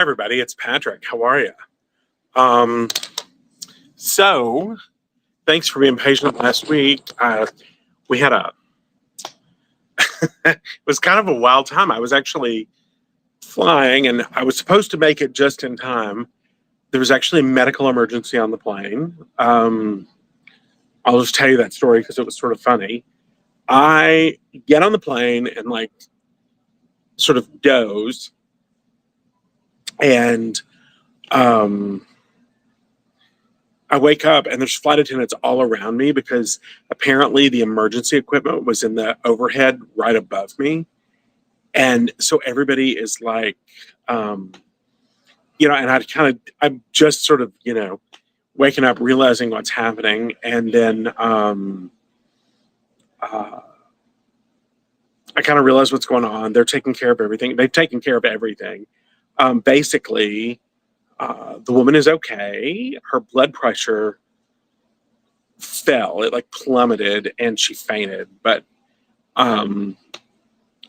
Everybody, it's Patrick. How are you? Um, so, thanks for being patient last week. We had it was kind of a wild time. I was actually flying and I was supposed to make it just in time. There was actually a medical emergency on the plane. I'll just tell you that story because it was sort of funny. I get on the plane and sort of doze and I wake up and there's flight attendants all around me because apparently the emergency equipment was in the overhead right above me. And so everybody is and I'm just sort of, waking up, realizing what's happening. And then I kind of realize what's going on. They're taking care of everything. They've taken care of everything. Basically, the woman is okay. Her blood pressure fell. It plummeted and she fainted. But it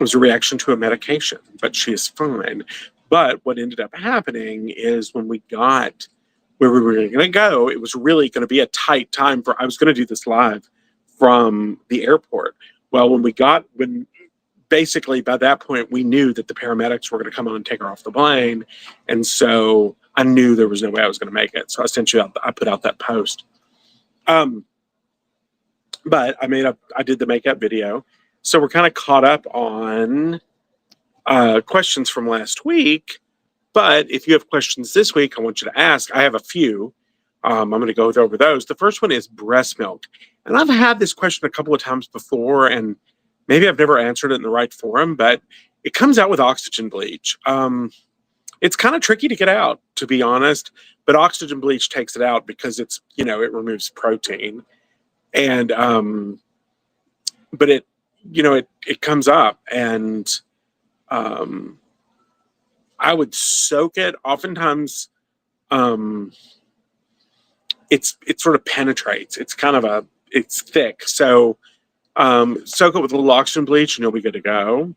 was a reaction to a medication. But she is fine. But what ended up happening is when we got where we were going to go, it was really going to be a tight time I was going to do this live from the airport. Well, when basically by that point we knew that the paramedics were going to come on and take her off the plane, and so I knew there was no way I was going to make it. So I put out that post. But I did the makeup video, so we're kind of caught up on questions from last week. But if you have questions this week, I want you to ask. I have a few. I'm going to go over those. The first one is breast milk, and I've had this question a couple of times before, and maybe I've never answered it in the right forum, but it comes out with oxygen bleach. It's kind of tricky to get out, to be honest, but oxygen bleach takes it out because it removes protein. And, but it comes up, and I would soak it. Oftentimes, it sort of penetrates. It's thick. So, soak it with a little oxygen bleach and you'll be good to go.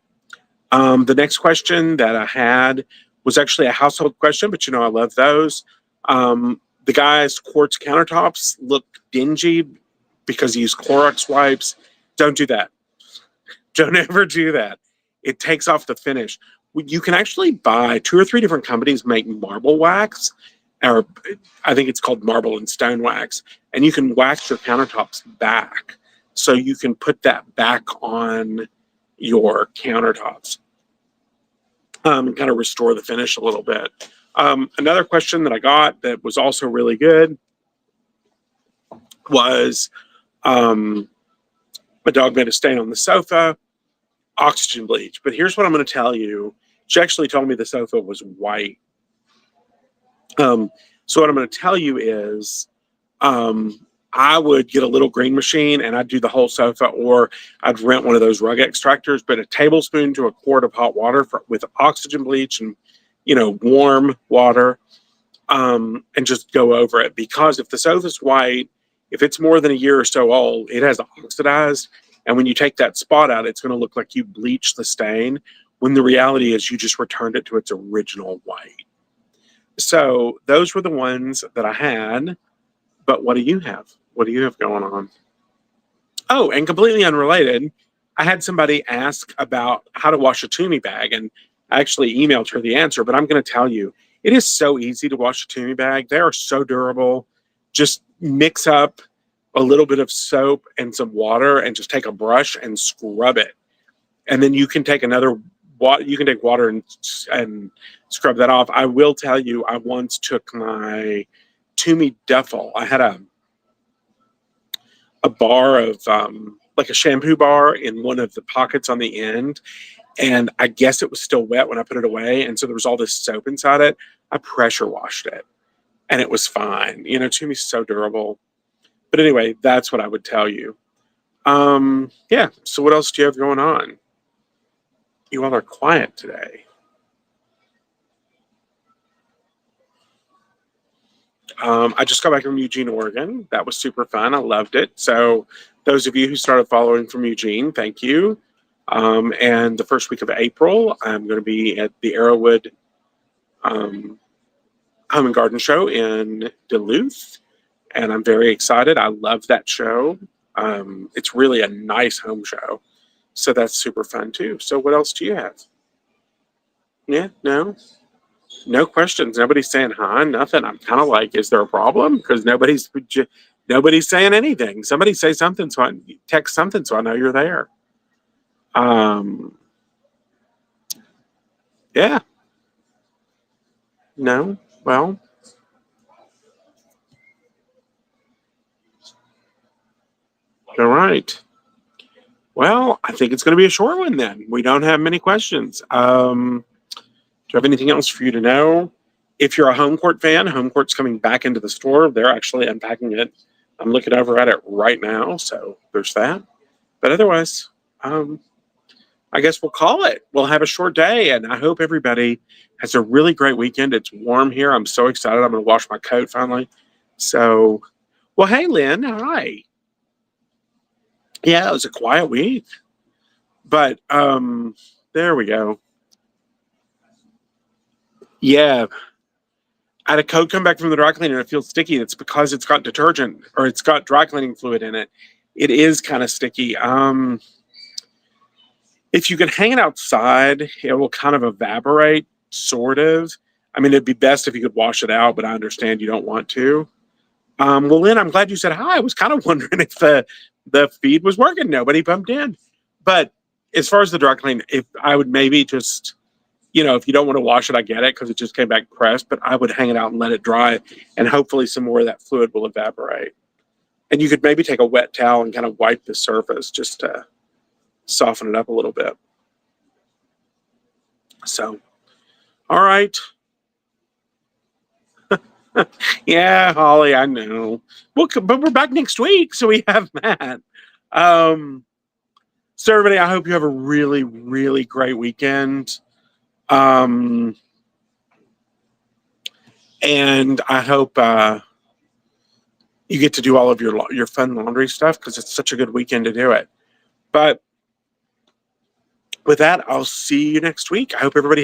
The next question that I had was actually a household question, but I love those. The guy's Quartz Countertops look dingy because he used clorax wipes. Don't do that. Don't ever do that. It takes off the finish. You can actually buy 2 or 3 different companies make marble wax, or I think it's called marble and stone wax, and you can wax your countertops back. So you can put that back on your countertops and kind of restore the finish a little bit. Another question that I got that was also really good was my dog made a stain on the sofa, oxygen bleach. But here's what I'm going to tell you. She actually told me the sofa was white. So what I'm going to tell you is I would get a little green machine and I'd do the whole sofa, or I'd rent one of those rug extractors, but a tablespoon to a quart of hot water with oxygen bleach and, warm water, and just go over it. Because if the sofa's white, if it's more than a year or so old, it has oxidized. And when you take that spot out, it's going to look like you bleached the stain, when the reality is you just returned it to its original white. So those were the ones that I had. But what do you have? What do you have going on? Oh, and completely unrelated, I had somebody ask about how to wash a TUMI bag, and I actually emailed her the answer, but I'm going to tell you, it is so easy to wash a TUMI bag. They are so durable. Just mix up a little bit of soap and some water and just take a brush and scrub it. And then you can take water and scrub that off. I will tell you, I once took my TUMI duffel. I had a bar of like a shampoo bar in one of the pockets on the end, and I guess it was still wet when I put it away, and so there was all this soap inside it. I pressure washed it and it was fine. TUMI's so durable. But anyway, that's what I would tell you. Yeah, so what else do you have going on? You all are quiet today. I just got back from Eugene, Oregon. That was super fun. I loved it. So those of you who started following from Eugene, thank you. And the first week of April, I'm going to be at the Arrowwood Home and Garden Show in Duluth, and I'm very excited. I love that show. It's really a nice home show, so that's super fun too. So what else do you have? Yeah, no questions. Nobody's saying hi. Nothing. I'm kind of like, is there a problem? Because nobody's saying anything. Somebody say something, so I text something, so I know you're there. Yeah. No. Well. All right. Well, I think it's going to be a short one then. We don't have many questions. Do you have anything else for you to know? If you're a Home Court fan, Home Court's coming back into the store. They're actually unpacking it. I'm looking over at it right now, so there's that. But otherwise, I guess we'll call it. We'll have a short day, and I hope everybody has a really great weekend. It's warm here. I'm so excited. I'm going to wash my coat finally. So, well, hey, Lynn. Hi. Yeah, it was a quiet week. But there we go. Yeah. I had a coat come back from the dry cleaner and it feels sticky. It's because it's got detergent or it's got dry cleaning fluid in it. It is kind of sticky. If you can hang it outside, it will kind of evaporate, sort of. I mean, it'd be best if you could wash it out, but I understand you don't want to. Well, Lynn, I'm glad you said hi. I was kind of wondering if the feed was working. Nobody bumped in. But as far as the dry clean, if I would maybe just, if you don't want to wash it, I get it because it just came back pressed, but I would hang it out and let it dry, and hopefully some more of that fluid will evaporate. And you could maybe take a wet towel and kind of wipe the surface just to soften it up a little bit. So, all right. Yeah, Holly, I know. Well, but we're back next week, so we have that. So everybody, I hope you have a really, really great weekend. And I hope you get to do all of your fun laundry stuff because it's such a good weekend to do it. But with that, I'll see you next week. I hope everybody has